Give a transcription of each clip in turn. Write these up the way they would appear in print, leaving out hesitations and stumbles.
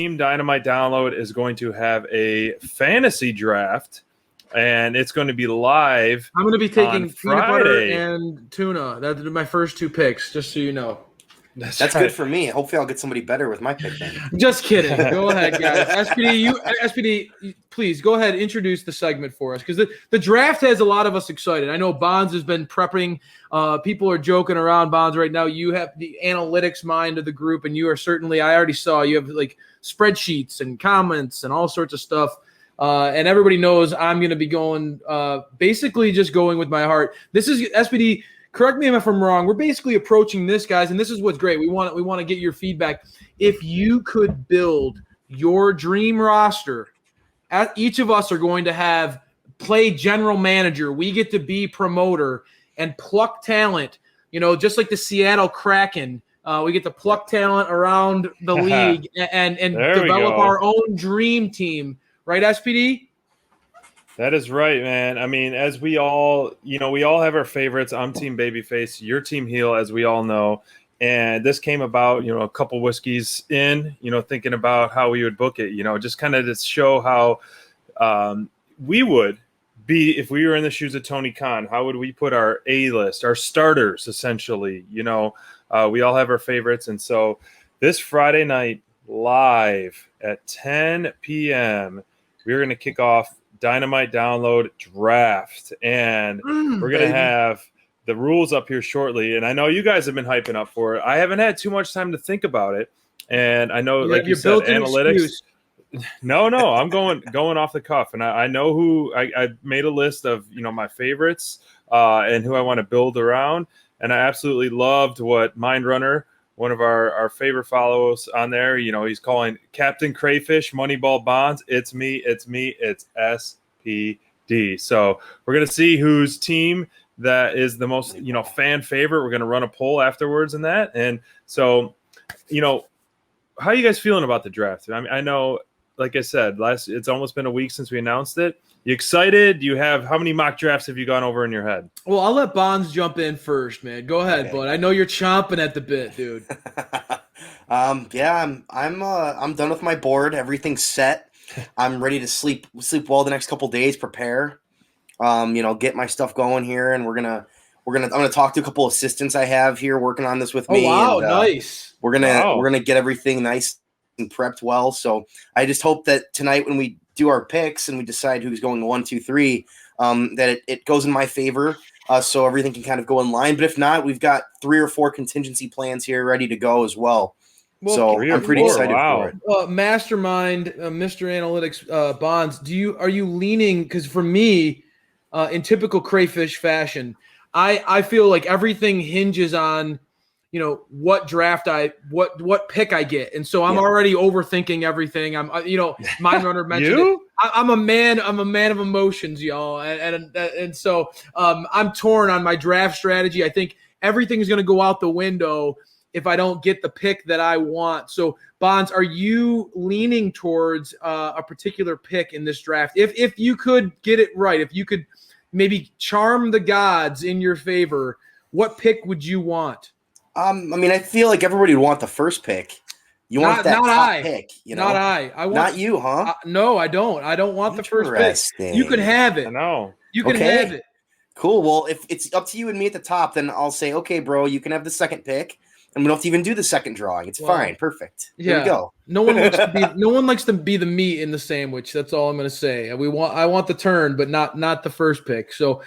Team Dynamite Download is going to have a fantasy draft, and it's going to be live. I'm going to be taking peanut butter Friday. and tuna. That's my first 2 picks, just so you know. That's right. Good for me. Hopefully, I'll get somebody better with my pick then. Just kidding. Go ahead, guys. SPD, please go ahead. Introduce the segment for us, because the draft has a lot of us excited. I know Bonds has been prepping. People are joking around, Bonds, right now. You have the analytics mind of the group, and you are certainly. I already saw you have like spreadsheets and comments and all sorts of stuff. And everybody knows I'm going to be going, basically just going with my heart. This is SPD. Correct me if I'm wrong. We're basically approaching this, guys, and this is what's great. We want to get your feedback. If you could build your dream roster, each of us are going to play general manager. We get to be promoter and pluck talent. Just like the Seattle Kraken, we get to pluck talent around the league and develop our own dream team. Right, SPD? That is right, man. I mean, as we all have our favorites. I'm Team Babyface. You're Team Heel, as we all know. And this came about, a couple whiskeys in, thinking about how we would book it, just kind of to show how we would be if we were in the shoes of Tony Khan. How would we put our A-list, our starters, essentially? We all have our favorites. And so this Friday night, live at 10 p.m., we're going to kick off Dynamite Download Draft, and we're going to have the rules up here shortly. And I know you guys have been hyping up for it. I haven't had too much time to think about it, and I know, like you said, analytics. No, I'm going off the cuff, and I know who I made a list of my favorites and who I want to build around, and I absolutely loved what Mind Runner, one of our favorite follows on there, he's calling Captain Crayfish Moneyball Bonds. It's me, it's SPD. So we're going to see whose team that is the most, fan favorite. We're going to run a poll afterwards and that. And so, how are you guys feeling about the draft? I mean, I know, like I said, it's almost been a week since we announced it. You excited? How many mock drafts have you gone over in your head? Well, I'll let Bonds jump in first, man. Go ahead, bud. I know you're chomping at the bit, dude. Yeah, I'm done with my board. Everything's set. I'm ready to sleep well the next couple days, prepare. Get my stuff going here, and I'm gonna talk to a couple assistants I have here working on this with me. Oh, wow, and, nice. We're gonna get everything nice and prepped well. So I just hope that tonight when we do our picks and we decide who's going 1, 2, 3, that it goes in my favor, so everything can kind of go in line. But if not, we've got 3 or 4 contingency plans here ready to go as well. So I'm pretty excited for it. Mastermind, Mr. Analytics, Bonds, are you leaning? Because for me, in typical crayfish fashion, I feel like everything hinges on what draft what pick I get. And so I'm already overthinking everything. I'm, Mind Runner mentioned it. I'm a man of emotions, y'all. And so I'm torn on my draft strategy. I think everything is going to go out the window if I don't get the pick that I want. So Bonds, are you leaning towards a particular pick in this draft? If you could get it right, if you could maybe charm the gods in your favor, what pick would you want? I mean, I feel like everybody would want the first pick. You want that top pick, Not I. Not you, huh? No, I don't. I don't want the first pick. You can have it. I know. You can have it. Cool. Well, if it's up to you and me at the top, then I'll say, okay, bro, you can have the second pick, and we don't have to even do the second drawing. It's fine. Perfect. Here we go. No one likes to be the meat in the sandwich. That's all I'm going to say. I want the turn, but not the first pick. So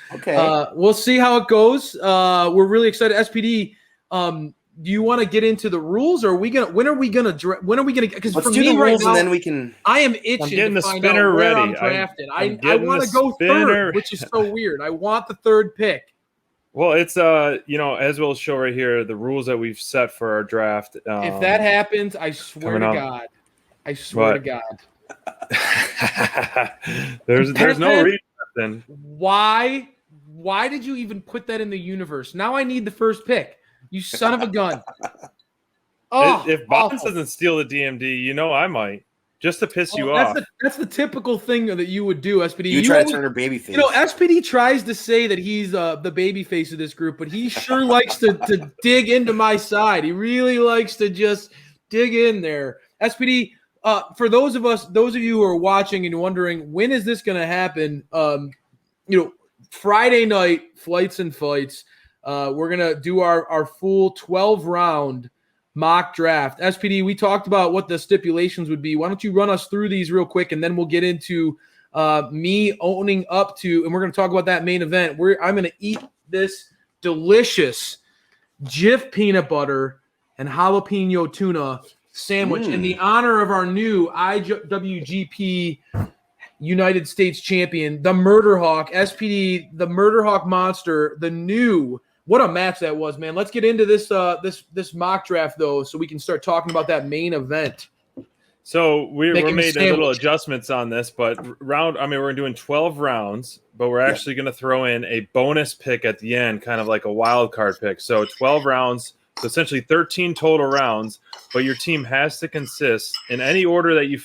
we'll see how it goes. We're really excited. SPD. Do you want to get into the rules, or when are we gonna because let's do the rules and then we can. I am itching. I'm getting the spinner ready. I'm drafted. I want to go third, which is so weird. I want the third pick. Well, it's as we'll show right here, the rules that we've set for our draft. If that happens, I swear to God. I swear to God. there's no reason. Why did you even put that in the universe? Now I need the first pick. You son of a gun. If Bonds doesn't steal the DMD, I might. Just to piss you off. That's the typical thing that you would do, SPD. You try to turn her baby face. SPD tries to say that he's the baby face of this group, but he sure likes to dig into my side. He really likes to just dig in there. SPD, for those of you who are watching and wondering when is this going to happen, Friday night, Flights and Fights, we're going to do our full 12-round mock draft. SPD, we talked about what the stipulations would be. Why don't you run us through these real quick, and then we'll get into me owning up to, and we're going to talk about that main event. I'm going to eat this delicious Jif peanut butter and jalapeno tuna sandwich in the honor of our new IWGP United States champion, the Murder Hawk, SPD, the Murder Hawk monster, the new. What a match that was, man. Let's get into this this mock draft, though, so we can start talking about that main event. So we're made a little adjustments on this, but we're doing 12 rounds, but we're actually going to throw in a bonus pick at the end, kind of like a wild card pick. So 12 rounds, so essentially 13 total rounds, but your team has to consist, in any order that you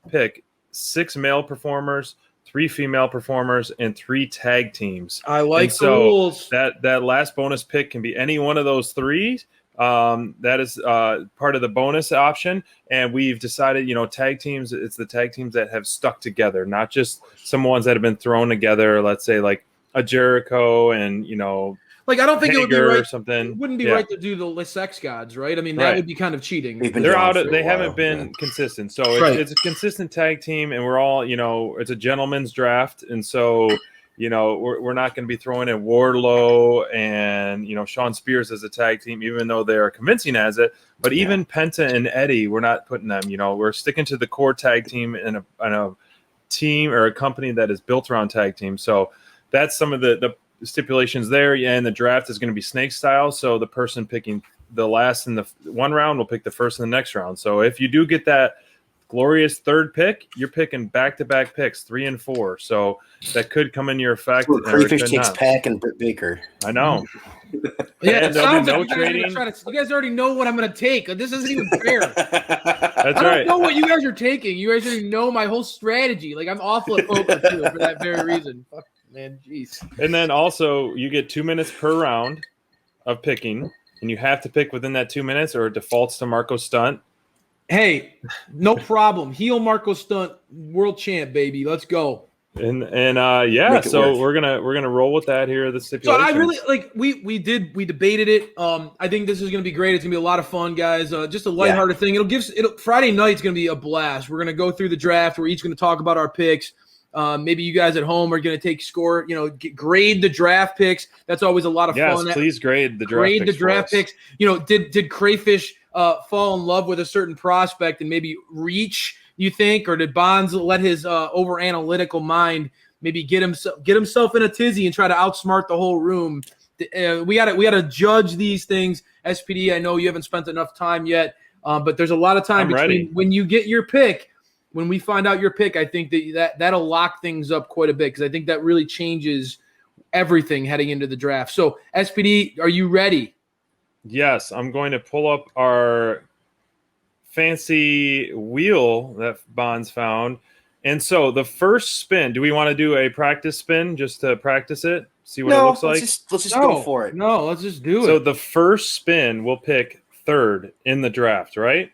pick 6 male performers, 3 female performers, and 3 tag teams. I like the rules. That last bonus pick can be any one of those 3. That is part of the bonus option, and we've decided, tag teams, it's the tag teams that have stuck together, not just some ones that have been thrown together. Let's say like a Jericho and like, I don't think Hager it would be right. Or something. It wouldn't be right to do the sex gods, right? I mean, that would be kind of cheating. They're out. They haven't been consistent, so it's a consistent tag team, and we're all, it's a gentleman's draft, and so. We're not going to be throwing in Wardlow and, Sean Spears as a tag team, even though they are convincing as it. But even Penta and Eddie, we're not putting them. We're sticking to the core tag team in a team or a company that is built around tag team. So that's some of the stipulations there. Yeah, and the draft is going to be snake style. So the person picking the last in the one round will pick the first in the next round. So if you do get that glorious third pick, you're picking back-to-back picks, 3 and 4. So that could come in your effect. Crayfish takes Pack and Britt Baker. I know. Yeah, and there'll be no trading. You guys already know what I'm going to take. This isn't even fair. That's I right. don't know what you guys are taking. You guys already know my whole strategy. Like, I'm awful at poker too for that very reason. Fuck, man, jeez. And then also, you get 2 minutes per round of picking, and you have to pick within that 2 minutes, or it defaults to Marco Stunt. Hey, no problem. Heel Marco Stunt, world champ, baby. Let's go. And so we're gonna roll with that here. The stipulation. So I really we debated it. I think this is gonna be great. It's gonna be a lot of fun, guys. Just a lighthearted thing. Friday night's gonna be a blast. We're gonna go through the draft. We're each gonna talk about our picks. Maybe you guys at home are gonna grade the draft picks. That's always a lot of fun. Yes, please grade the draft picks. Did Crayfish fall in love with a certain prospect and maybe reach, you think, or did Bonds let his over analytical mind maybe get himself in a tizzy and try to outsmart the whole room? We gotta judge these things. SPD, I know you haven't spent enough time yet, but there's a lot of time between when you get your pick. When we find out your pick, I think that'll lock things up quite a bit, because I think that really changes everything heading into the draft. So, SPD, are you ready? Yes, I'm going to pull up our fancy wheel that Bonds found. And so the first spin, do we want to do a practice spin just to practice it? See what it looks like? Let's just go for it. No, let's just do it. So the first spin, we'll pick third in the draft, right?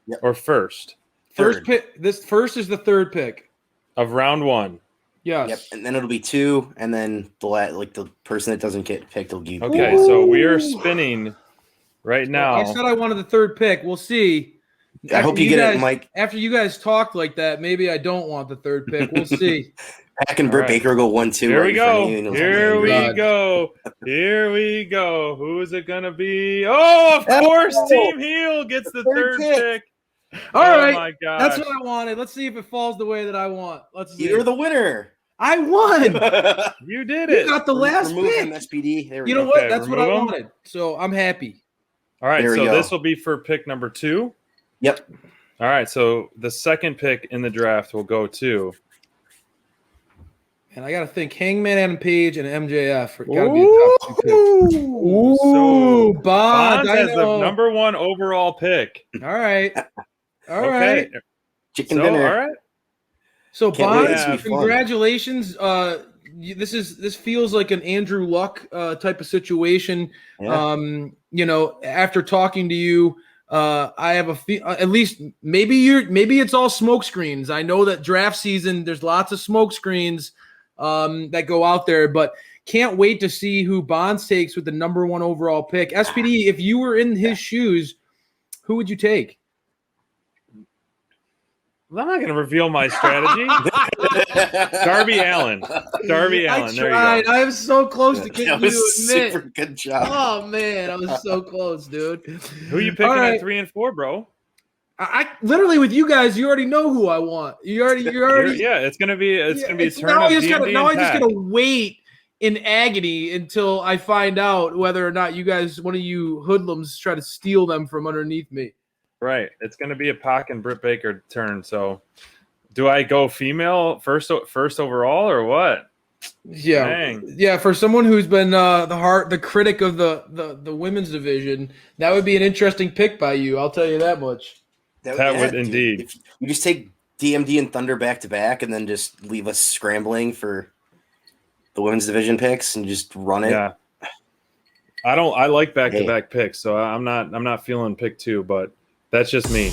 Yep. Or first? First pick. This first is the third pick of round 1. Yes. Yep. And then it'll be 2, and then the person that doesn't get picked will give. Okay, so we are spinning right now. I said I wanted the third pick. We'll see. I hope you get it, Mike. After you guys talked like that, maybe I don't want the third pick. We'll see. Pack and Britt Baker go 1-2. Here we go. Here we go. Who is it gonna be? Oh, of course, Team Heel gets the third pick. All right. My God. That's what I wanted. Let's see if it falls the way that I want. Let's see. You're the winner. I won. You did it. You got the last pick. SPD. There we go. What? That's what I wanted. So I'm happy. All right. So this will be for pick number 2. Yep. All right. So the second pick in the draft will go to. And I got to think Hangman Adam Page and MJF are got to be the top 2 picks. So Bonds has the number 1 overall pick. All right. All right. Chicken dinner. All right. So Bonds, congratulations. This feels like an Andrew Luck type of situation. Yeah. After talking to you, I have at least maybe it's all smoke screens. I know that draft season, there's lots of smoke screens that go out there, but can't wait to see who Bonds takes with the number 1 overall pick. SPD, if you were in his shoes, who would you take? I'm not going to reveal my strategy. Darby Allen. Darby Allen. I There tried. you go. I was so close to getting you to admit. Super good job. Oh man, I was so close, dude. Who you picking right. at 3 and 4, bro? I literally with you guys, you already know who I want. You're already. Yeah, it's gonna be a turn now of I just DMD now I and just Pat. gotta wait in agony until I find out whether or not you guys, one of you hoodlums, try to steal them from underneath me. Right. It's gonna be a Pac and Britt Baker turn. So, do I go female first overall or what? Yeah, Dang. yeah. For someone who's been the critic of the women's division, that would be an interesting pick by you. I'll tell you that much. That would indeed. If you just take DMD and Thunder back to back, and then just leave us scrambling for the women's division picks and just run it. Yeah. I like back to back picks, so I'm not feeling pick 2, but that's just me.